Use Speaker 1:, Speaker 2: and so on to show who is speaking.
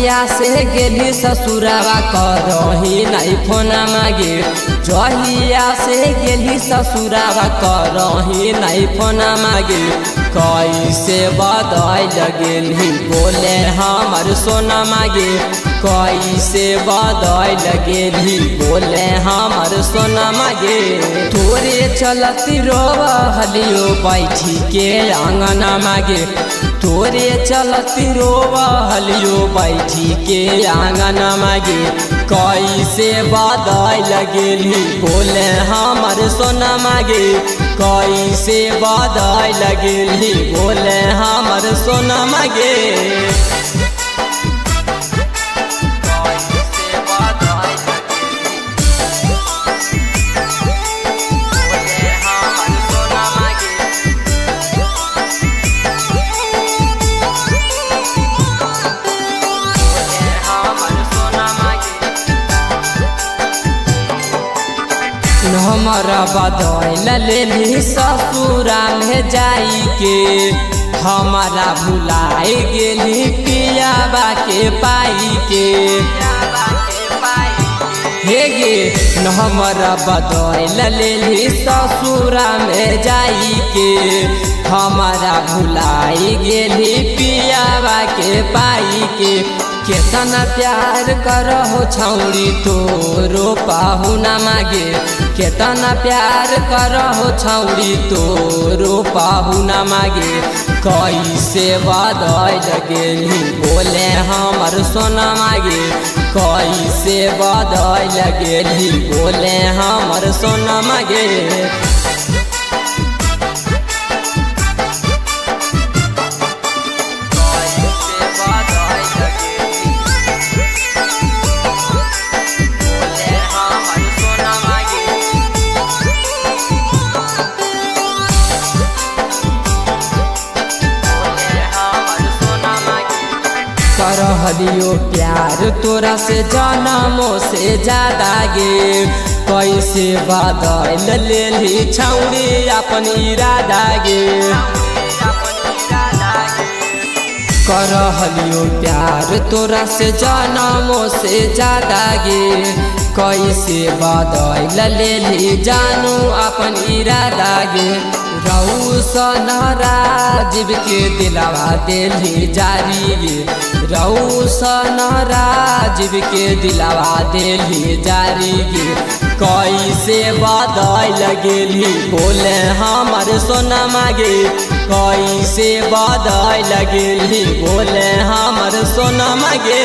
Speaker 1: जहिया से गेली ससुरावा करही नहीं फोन मागे। जहिया से गेली ससुरावा करही नहीं फोन मागे। कैसे बदल गेली बोले हमर सोना मागे। कैसे बदल गेली बोले हमर सोना मागे। तोरे चलती रोवलियो बैठी के आंगना मागे। तोरे चलती रोवलियो बैठी के आंगना मागे। कैसे बदल गेली बोले हमर सोना मागे। कैसे बदल गेली बोले हमर सोना मागे। हमारा बदल लेली ससुरा में जाई के। हमारा भुलाई गेली पियाबा के पाई के। हे गे हमारा बदल लेली ससुरा में जाई के। हमारा भुलाई गेली पियाबा के पाई के। केतना प्यार करहो छौड़ी तोरो पाहुना मागे। केतना प्यार करहो छौड़ी तोरो पाहुना मागे। कैसे बदल गेली बोले हमर सोना मागे। कैसे बदल गेली बोले हमर सोना मागे। करहलियो प्यार तोरा से जनमों से ज्यादा गे। कैसे बदल लेली छौड़ी अपन इरादा गे। करहलियो प्यार तोरा से जनमों से ज्यादा गे। कैसे बदल लेली जानू अपन इरादा गे। रौशन राजीव के दिलवा देली जारी गे। रौशन राजीव के दिलवा देली जारी गे। कैसे बदल गेली बोले हमर सोना मागे। कैसे बदल गेली बोले हमर सोना मागे।